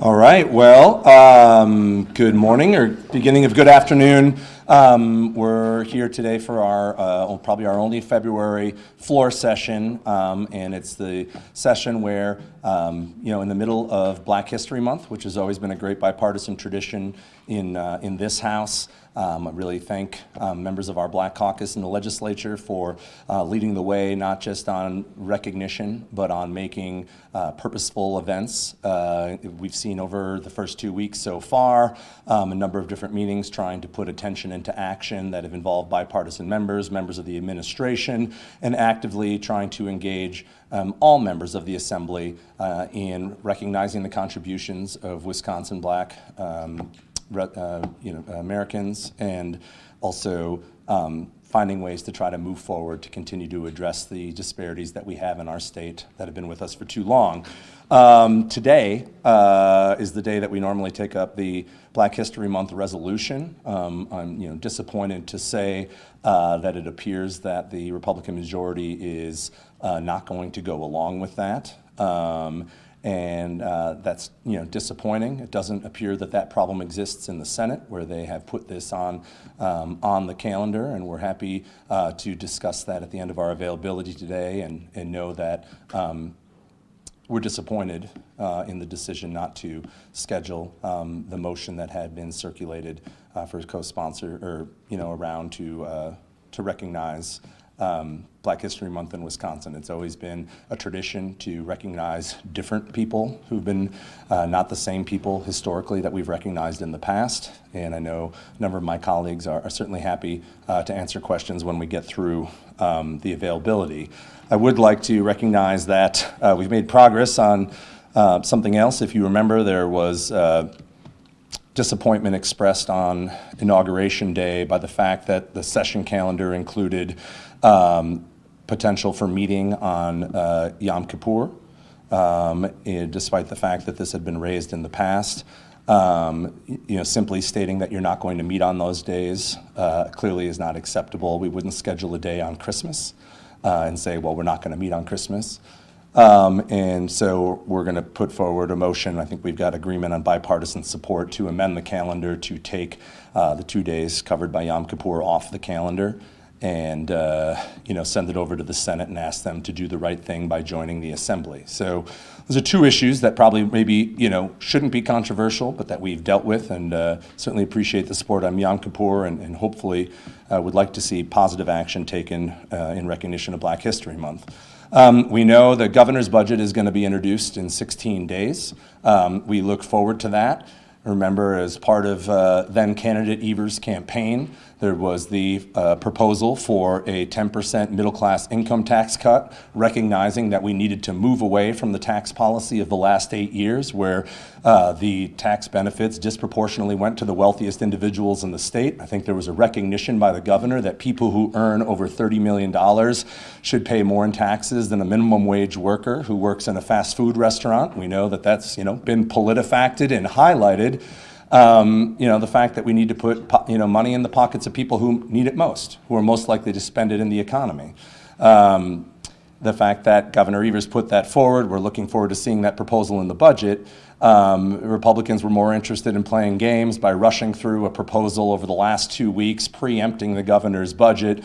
All right, well, good morning or beginning of good afternoon. We're here today for our, probably our only February floor session, and it's the session where, in the middle of Black History Month, which has always been a great bipartisan tradition in this House. I really thank members of our Black Caucus in the legislature for leading the way, not just on recognition, but on making purposeful events. We've seen over the first 2 weeks so far a number of different meetings trying to put attention into action that have involved bipartisan members of the administration, and actively trying to engage all members of the Assembly in recognizing the contributions of Wisconsin Black Americans, and also finding ways to try to move forward to continue to address the disparities that we have in our state that have been with us for too long. Today is the day that we normally take up the Black History Month resolution. I'm disappointed to say that it appears that the Republican majority is not going to go along with that. And that's disappointing. It doesn't appear that that problem exists in the Senate, where they have put this on the calendar, and we're happy to discuss that at the end of our availability today, and know that we're disappointed in the decision not to schedule the motion that had been circulated for co-sponsor, or around to recognize Black History Month in Wisconsin. It's always been a tradition to recognize different people who've been not the same people historically that we've recognized in the past. And I know a number of my colleagues are certainly happy to answer questions when we get through the availability. I would like to recognize that we've made progress on something else. If you remember, there was disappointment expressed on Inauguration Day by the fact that the session calendar included potential for meeting on Yom Kippur, despite the fact that this had been raised in the past. Simply stating that you're not going to meet on those days clearly is not acceptable. We wouldn't schedule a day on Christmas and say, well, we're not going to meet on Christmas. And so we're going to put forward a motion. I think we've got agreement on bipartisan support to amend the calendar to take the 2 days covered by Yom Kippur off the calendar, and send it over to the Senate and ask them to do the right thing by joining the Assembly. So those are two issues that probably maybe shouldn't be controversial, but that we've dealt with, and certainly appreciate the support on Yom Kippur, and hopefully would like to see positive action taken in recognition of Black History Month. We know the governor's budget is going to be introduced in 16 days. We look forward to that. Remember, as part of then candidate Evers' campaign, there was the proposal for a 10% middle-class income tax cut, recognizing that we needed to move away from the tax policy of the last 8 years, where the tax benefits disproportionately went to the wealthiest individuals in the state. I think there was a recognition by the governor that people who earn over $30 million should pay more in taxes than a minimum wage worker who works in a fast food restaurant. We know that that's been politifacted and highlighted. The fact that we need to put money in the pockets of people who need it most, who are most likely to spend it in the economy. The fact that Governor Evers put that forward, we're looking forward to seeing that proposal in the budget. Republicans were more interested in playing games by rushing through a proposal over the last 2 weeks, preempting the governor's budget.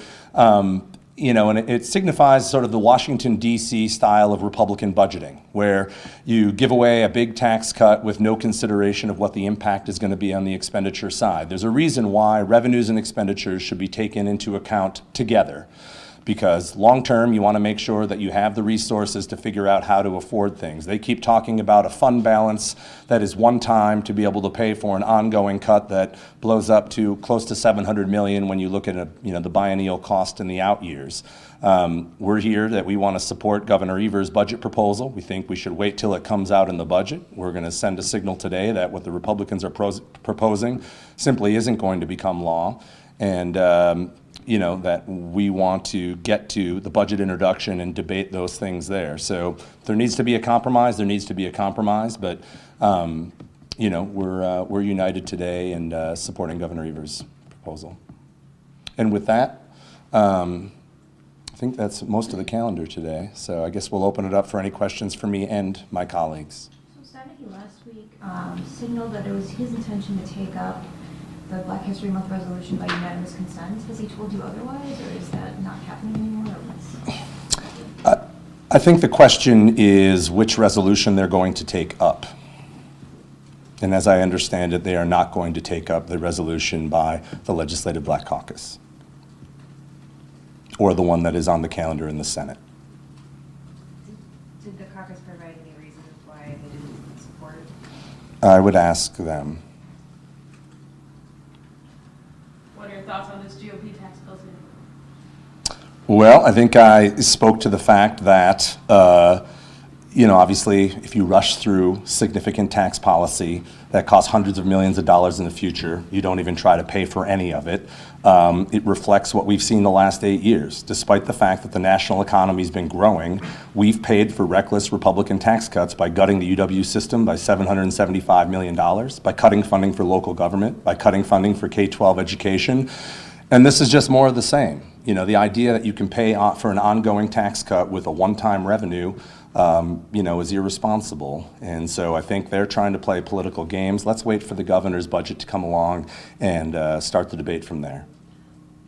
And it signifies sort of the Washington, D.C. style of Republican budgeting, where you give away a big tax cut with no consideration of what the impact is going to be on the expenditure side. There's a reason why revenues and expenditures should be taken into account together, because long-term, you want to make sure that you have the resources to figure out how to afford things. They keep talking about a fund balance that is one time to be able to pay for an ongoing cut that blows up to close to $700 million when you look at the biennial cost in the out years. We're here that we want to support Governor Evers' budget proposal. We think we should wait till it comes out in the budget. We're going to send a signal today that what the Republicans are proposing simply isn't going to become law, and that we want to get to the budget introduction and debate those things there. So if there needs to be a compromise, there needs to be a compromise, but we're united today in supporting Governor Evers' proposal. And with that, I think that's most of the calendar today. So I guess we'll open it up for any questions for me and my colleagues. So Kennedy last week signaled that it was his intention to take up the Black History Month resolution by unanimous consent. Has he told you otherwise, or is that not happening anymore? Or what's... I think the question is which resolution they're going to take up. And as I understand it, they are not going to take up the resolution by the Legislative Black Caucus, or the one that is on the calendar in the Senate. Did the caucus provide any reasons why they didn't support? I would ask them. What are your thoughts on this GOP tax bill today? Well, I think I spoke to the fact that, obviously, if you rush through significant tax policy that costs hundreds of millions of dollars in the future, you don't even try to pay for any of it. It reflects what we've seen the last 8 years. Despite the fact that the national economy's been growing, we've paid for reckless Republican tax cuts by gutting the UW system by $775 million, by cutting funding for local government, by cutting funding for K-12 education. And this is just more of the same. The idea that you can pay for an ongoing tax cut with a one-time revenue, is irresponsible. And so I think they're trying to play political games. Let's wait for the governor's budget to come along and start the debate from there.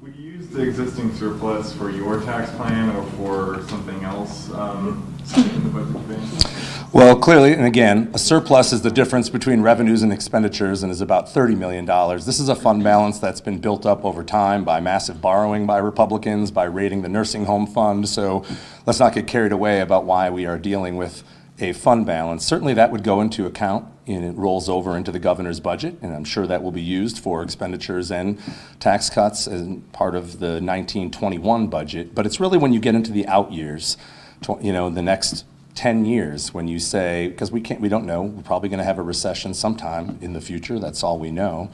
Would you use the existing surplus for your tax plan or for something else in the budget debate? Well, clearly, and again, a surplus is the difference between revenues and expenditures and is about $30 million. This is a fund balance that's been built up over time by massive borrowing by Republicans, by raiding the nursing home fund. So let's not get carried away about why we are dealing with a fund balance. Certainly that would go into account and it rolls over into the governor's budget, and I'm sure that will be used for expenditures and tax cuts as part of the 1921 budget. But it's really when you get into the out years, the next 10 years, when you say, because we don't know, we're probably going to have a recession sometime in the future, that's all we know,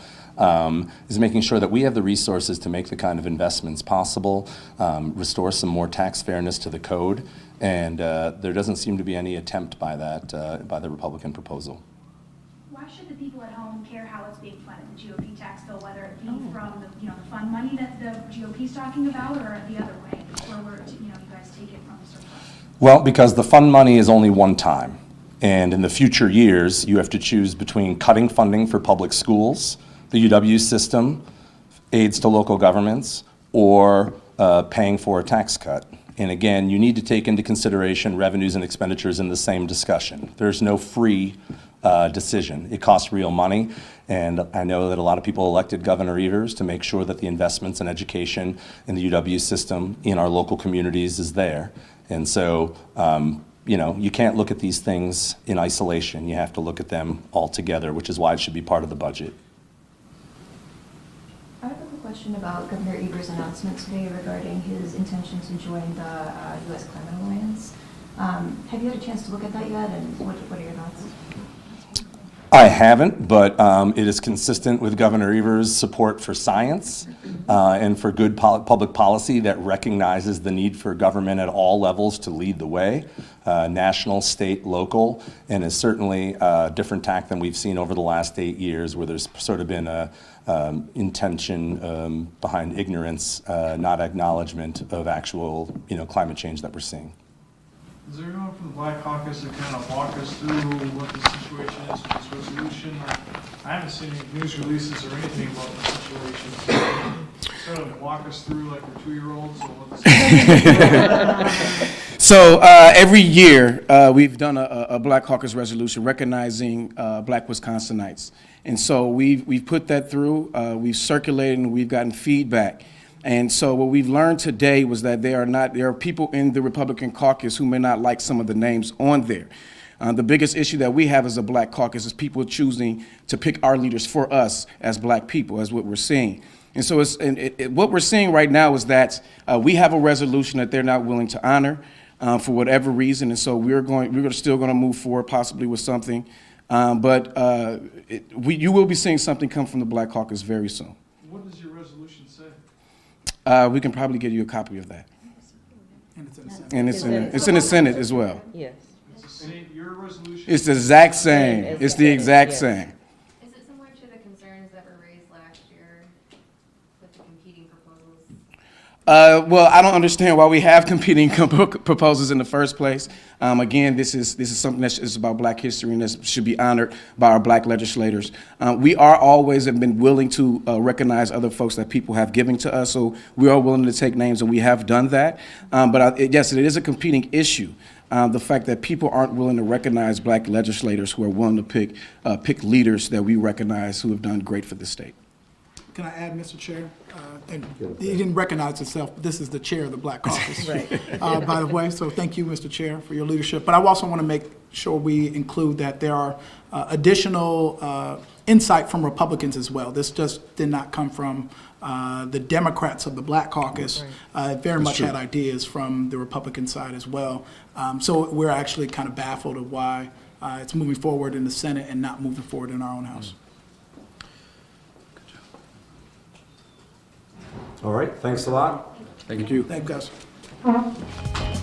is making sure that we have the resources to make the kind of investments possible, restore some more tax fairness to the code, and there doesn't seem to be any attempt by that, by the Republican proposal. Why should the people at home care how it's being funded, the GOP tax bill, whether it be from the fund money that the GOP is talking about, or the other way, where you guys take it from the surplus? Well, because the fund money is only one time, and in the future years, you have to choose between cutting funding for public schools, the UW system, aids to local governments, or paying for a tax cut. And again, you need to take into consideration revenues and expenditures in the same discussion. There's no free decision. It costs real money, and I know that a lot of people elected Governor Evers to make sure that the investments in education in the UW system in our local communities is there. And so, you can't look at these things in isolation. You have to look at them all together, which is why it should be part of the budget. I have a quick question about Governor Evers' announcement today regarding his intention to join the U.S. Climate Alliance. Have you had a chance to look at that yet, and what are your thoughts? I haven't, but it is consistent with Governor Evers' support for science and for good public policy that recognizes the need for government at all levels to lead the way, national, state, local, and is certainly a different tack than we've seen over the last 8 years, where there's sort of been a intention behind ignorance, not acknowledgement of actual climate change that we're seeing. Is there anyone from the Black Caucus to kind of walk us through what the situation is with this resolution? I haven't seen any news releases or anything about the situation. Sort of walk us through like we're 2-year-olds. So every year we've done a Black Caucus resolution recognizing Black Wisconsinites. And so we've put that through, we've circulated, and we've gotten feedback. And so what we've learned today was that there are people in the Republican caucus who may not like some of the names on there. The biggest issue that we have as a Black caucus is people choosing to pick our leaders for us as Black people, as what we're seeing. And so what we're seeing right now is that we have a resolution that they're not willing to honor for whatever reason. And so we're still going to move forward possibly with something. But you will be seeing something come from the Black caucus very soon. What does your resolution say? We can probably get you a copy of that. And it's in the Senate. And it's in the Senate as well. Yes. Your resolution? It's the exact same. It's the exact same. Is it similar to the concerns that were raised last year with the competing proposals? Well, I don't understand why we have competing proposals in the first place. Again, this is something that is about Black history and that should be honored by our Black legislators. We are always have been willing to recognize other folks that people have given to us, so we are willing to take names, and we have done that. Yes, it is a competing issue. The fact that people aren't willing to recognize Black legislators who are willing to pick leaders that we recognize who have done great for the state. Can I add, Mr. Chair? And he didn't recognize himself, but this is the chair of the Black Caucus, by the way. So thank you, Mr. Chair, for your leadership. But I also want to make sure we include that there are additional insight from Republicans as well. This just did not come from the Democrats of the Black Caucus. Very much had ideas from the Republican side as well. So we're actually kind of baffled of why it's moving forward in the Senate and not moving forward in our own House. All right, thanks a lot. Thank you. Thank you, guys.